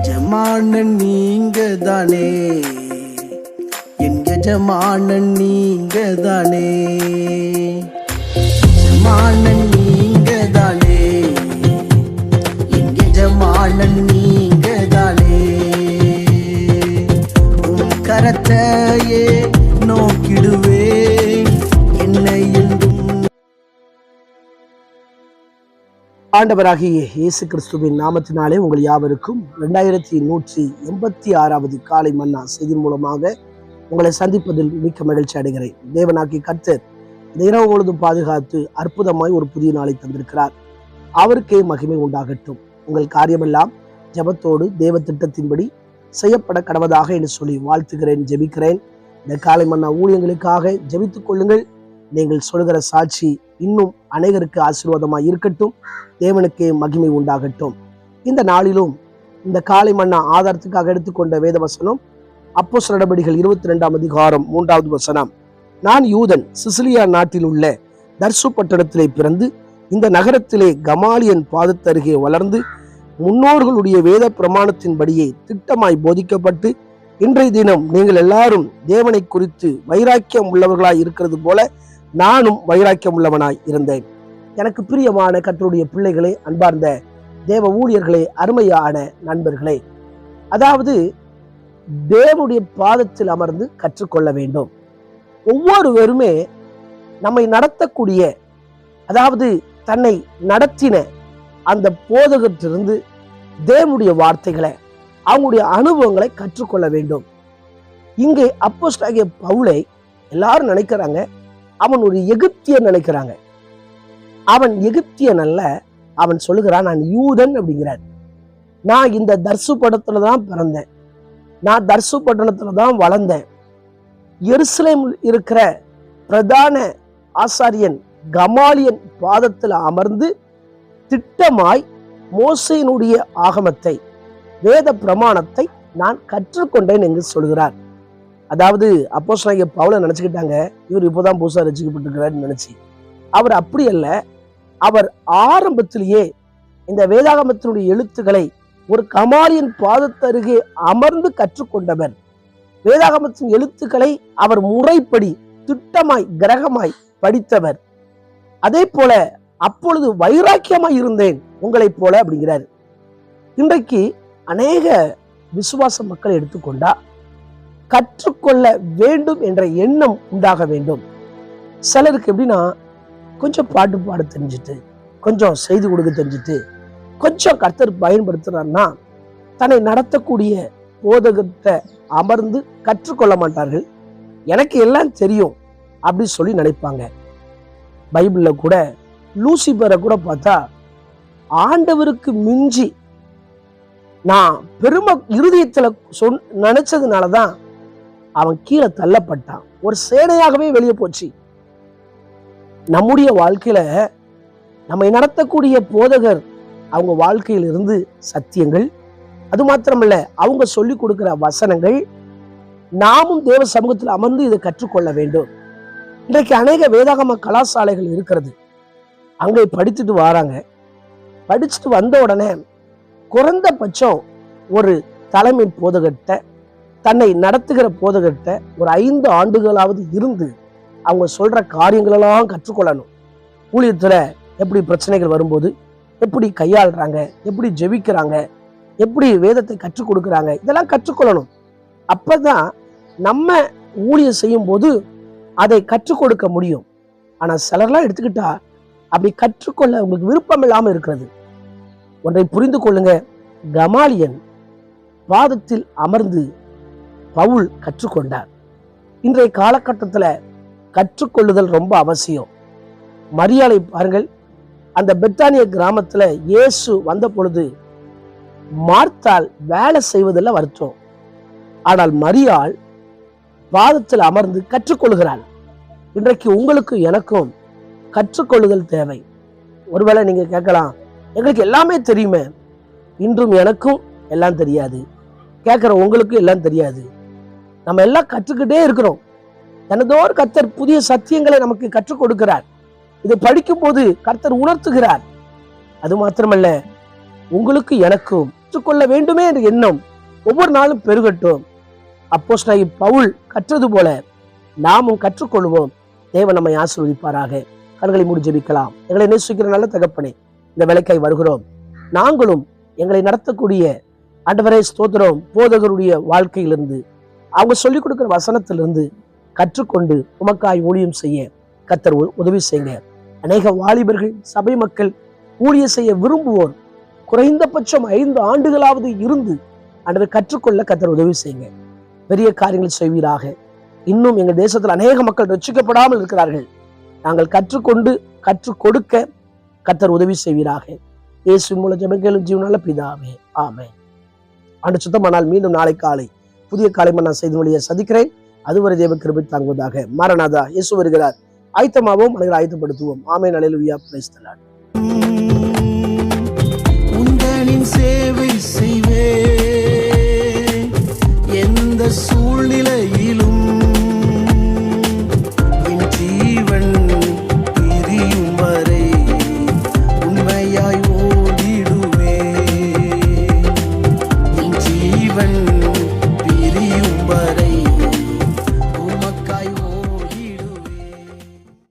எஜமானன் நீங்க தானே, என் எஜமானன் நீங்க தானே, எஜமானன் நீங்க தானே, என் எஜமானன் நீங்க தானே. உன் கரத்தையே நோக்கிடுவேன் என்னை என்றும். ஆண்டவராகிய இயேசு கிறிஸ்துவின் நாமத்தினாலே உங்கள் யாவருக்கும் 2186வது காலை மன்னா செய்தி மூலமாக உங்களை சந்திப்பதில் மிக்க மகிழ்ச்சி அடைகிறேன். தேவனாகிய கர்த்தர் இந்த இரவு முழுதும் பாதுகாத்து அற்புதமாய் ஒரு புதிய நாளை தந்திருக்கிறார். அவருக்கே மகிமை உண்டாகட்டும். உங்கள் காரியமெல்லாம் ஜெபத்தோடு தேவ திட்டத்தின்படி செய்யப்பட கடவதாக என்று சொல்லி வாழ்த்துகிறேன், ஜெபிக்கிறேன். இந்த காலை மன்னா ஊழியங்களுக்காக ஜெபித்துக் கொள்ளுங்கள். நீங்கள் சொல்கிற சாட்சி இன்னும் அநேகருக்கு ஆசீர்வாதமாக இருக்கட்டும். தேவனுக்கே மகிமை உண்டாகட்டும். இந்த நாளிலும் இந்த காலை மன்னா ஆதாரத்துக்காக எடுத்துக்கொண்ட வேத வசனம் அப்போஸ்தலர் நடபடிகள் 22ஆம் அதிகாரம் 3வது வசனம். நான் யூதன், சிசிலியா நாட்டில் உள்ள தர்சு பட்டணத்திலே பிறந்து இந்த நகரத்திலே கமாலியன் பாதத்தருகே வளர்ந்து முன்னோர்களுடைய வேத பிரமாணத்தின்படியே திட்டமாய் போதிக்கப்பட்டு இன்றைய தினம் நீங்கள் எல்லாரும் தேவனை குறித்து வைராக்கியம் உள்ளவர்களாய் இருக்கிறது போல நானும் வைராக்கியம் உள்ளவனாய் இருந்தேன். எனக்கு பிரியமான கர்த்தருடைய பிள்ளைகளே, அன்பார்ந்த தேவ ஊழியர்களே, அருமையான நண்பர்களே, அதாவது தேவனுடைய பாதத்தில் அமர்ந்து கற்றுக்கொள்ள வேண்டும். ஒவ்வொருவருமே நம்மை நடத்தக்கூடிய, அதாவது தன்னை நடத்தின அந்த போதகத்திலிருந்து தேவனுடைய வார்த்தைகளை, அவங்களுடைய அனுபவங்களை கற்றுக்கொள்ள வேண்டும். இங்கே அப்போஸ்தலனாகிய பவுலை எல்லாரும் நினைக்கிறாங்க அவன் ஒரு எகிப்தியன் நினைக்கிறாங்க. அவன் எகிப்தியன் அல்ல. அவன் சொல்லுகிறான் நான் யூதன் அப்படிங்கிறார். நான் இந்த தர்சு பட்டணத்துல தான் பிறந்தேன், நான் தர்சு பட்டணத்துல தான் வளர்ந்தேன். எருசலேம் இருக்கிற பிரதான ஆசாரியன் கமாலியன் பாதத்தில் அமர்ந்து திட்டமாய் மோசேயினுடைய ஆகமத்தை, வேத பிரமாணத்தை நான் கற்றுக்கொண்டேன் என்று சொல்கிறார். அதாவது அப்போஸ்தலனாகிய பவுலை நினைச்சுக்கிட்டாங்க இவர் இப்போதான் புதுசா ரசிக்கப்பட்டிருக்கிறார் நினைச்சு. அவர் அப்படி அல்ல. அவர் ஆரம்பத்திலேயே இந்த வேதாகமத்தினுடைய எழுத்துக்களை ஒரு கமாலியன் பாதத்தருகே அமர்ந்து கற்றுக்கொண்டவர். வேதாகமத்தின் எழுத்துக்களை அவர் முறைப்படி திட்டமாய் கிரகமாய் படித்தவர். அதே போல அப்பொழுது வைராக்கியமாய் இருந்தேன் உங்களைப் போல அப்படிங்கிறார். இன்றைக்கு அநேக விசுவாச மக்களை எடுத்துக்கொண்டா கற்றுக்கொள்ள வேண்டும் என்ற எண்ணம் உண்டாக வேண்டும். சிலருக்கு எப்படின்னா கொஞ்சம் பாட்டு பாட தெரிஞ்சுட்டு, கொஞ்சம் செய்தி கொடுக்க தெரிஞ்சுட்டு, கொஞ்சம் கர்த்தர் பயன்படுத்துறாருன்னா தன்னை நடத்தக்கூடிய போதகத்தை அமர்ந்து கற்றுக்கொள்ள மாட்டார்கள். எனக்கு எல்லாம் தெரியும் அப்படி சொல்லி நினைப்பாங்க. பைபிள்ல கூட லூசிபரை கூட பார்த்தா ஆண்டவருக்கு மிஞ்சி நான் பெருமை இருதயத்துல நினைச்சதுனாலதான் அவன் கீழே தள்ளப்பட்டான். ஒரு சேனையாகவே வெளியே போச்சு. நம்முடைய வாழ்க்கையில நம்மை நடத்தக்கூடிய போதகர் அவங்க வாழ்க்கையில் இருந்து சத்தியங்கள், அது மாத்திரமல்ல அவங்க சொல்லி கொடுக்கிற வசனங்கள், நாமும் தேவ சமூகத்தில் அமர்ந்து இதை கற்றுக்கொள்ள வேண்டும். இன்றைக்கு அநேக வேதாகம கலாசாலைகள் இருக்கிறது. அங்கே படித்துட்டு வராங்க. படிச்சுட்டு வந்த உடனே குறைந்தபட்சம் ஒரு தலைமை போதகர்கிட்ட, தன்னை நடத்துகிற போதகர்கிட்ட ஒரு 5 ஆண்டுகளாவது இருந்து அவங்க சொல்ற காரியங்களெல்லாம் கற்றுக்கொள்ளணும். ஊழியத்துல எப்படி பிரச்சனைகள் வரும்போது எப்படி கையாளுறாங்க, எப்படி ஜெபிக்கிறாங்க, எப்படி வேதத்தை கற்றுக் கொடுக்குறாங்க, இதெல்லாம் கற்றுக்கொள்ளணும். அப்பதான் நம்ம ஊழியம் செய்யும் போது அதை கற்றுக் கொடுக்க முடியும். ஆனா சிலர்லாம் எடுத்துக்கிட்டா அப்படி கற்றுக்கொள்ள உங்களுக்கு விருப்பம் இல்லாம இருக்கிறது. ஒன்றை புரிந்து கொள்ளுங்க, கமாலியன் பாதத்தில் அமர்ந்து பவுல் கற்றுக்கொண்டார். இன்றைய காலகட்டத்தில் கற்றுக்கொள்ளுதல் ரொம்ப அவசியம். மரியாளை பாருங்கள். அந்த பெத்தானிய கிராமத்துல இயேசு வந்த பொழுது மார்த்தாள் வேலை செய்வதில் வருத்தம். ஆனால் மரியாள் பாதத்தில் அமர்ந்து கற்றுக்கொள்கிறாள். இன்றைக்கு உங்களுக்கு எனக்கும் கற்றுக்கொள்ளுதல் தேவை. ஒருவேளை நீங்க கேட்கலாம், எங்களுக்கு எல்லாமே தெரியுமே. இன்றும் எனக்கும் எல்லாம் தெரியாது, கேட்கிற உங்களுக்கும் எல்லாம் தெரியாது. நம்ம எல்லாம் கற்றுக்கிட்டே இருக்கிறோம். தனதோர் கர்த்தர் புதிய சத்தியங்களை நமக்கு கற்றுக் கொடுக்கிறார். இதை படிக்கும் போது கர்த்தர் உணர்த்துகிறார். அது மாத்திரமல்ல, உங்களுக்கு எனக்கும் கற்றுக்கொள்ள வேண்டுமே என்ற எண்ணம் ஒவ்வொரு நாளும் பெருகட்டும். அப்போஸ்தலனாகிய பவுல் கற்றது போல நாமும் கற்றுக்கொள்வோம். தேவன் நம்மை ஆசீர்வதிப்பாராக. கண்களை மூடி ஜெபிக்கலாம். எங்களை நேசிக்கிற நல்ல தகப்பனே, இந்த வேலைக்காய் வருகிறோம். நாங்களும் எங்களை நடத்தக்கூடிய ஆண்டவரே ஸ்தோத்திரம் போதகருடைய வாழ்க்கையிலிருந்து, அவங்க சொல்லிக் கொடுக்கிற வசனத்திலிருந்து கற்றுக்கொண்டு உமக்காய் ஊழியம் செய்ய கர்த்தர் உதவி செய்யுங்க. அநேக வாலிபர்கள், சபை மக்கள் ஊழியம் செய்ய விரும்புவோர் குறைந்தபட்சம் 5 ஆண்டுகளாவது இருந்து ஆண்டவர் கற்றுக்கொள்ள கர்த்தர் உதவி செய்யுங்க. பெரிய காரியங்கள் செய்வீராக. இன்னும் எங்கள் தேசத்தில் அநேக மக்கள் ரட்சிக்கப்படாமல் இருக்கிறார்கள். நாங்கள் கற்றுக்கொண்டு கற்றுக் கொடுக்க கர்த்தர் உதவி செய்வீராக. இயேசு மூலம் ஜெபங்களும் ஜீவனால பிதாவே, ஆமென். ஆண்டு சுத்தமானால் மீண்டும் நாளை காலை புதிய காலை நான் செய்து வழியை சந்திக்கிறேன். அதுவரை தேவ கிருபை தாங்குவதாக. மாரநாதா, இயேசு வருகிறார். ஆயத்தமாவோம், மனிதரை ஆயத்தப்படுத்துவோம். ஆமென். அல்லேலூயா. Praise the Lord. உங்களின் சேவை செய்வே எந்த சூழ்நிலையிலும் என் ஜீவன் பிரியும் வரை உண்மையாய் ஓடிடுவே. என் ஜீவன் பிரியும் வரை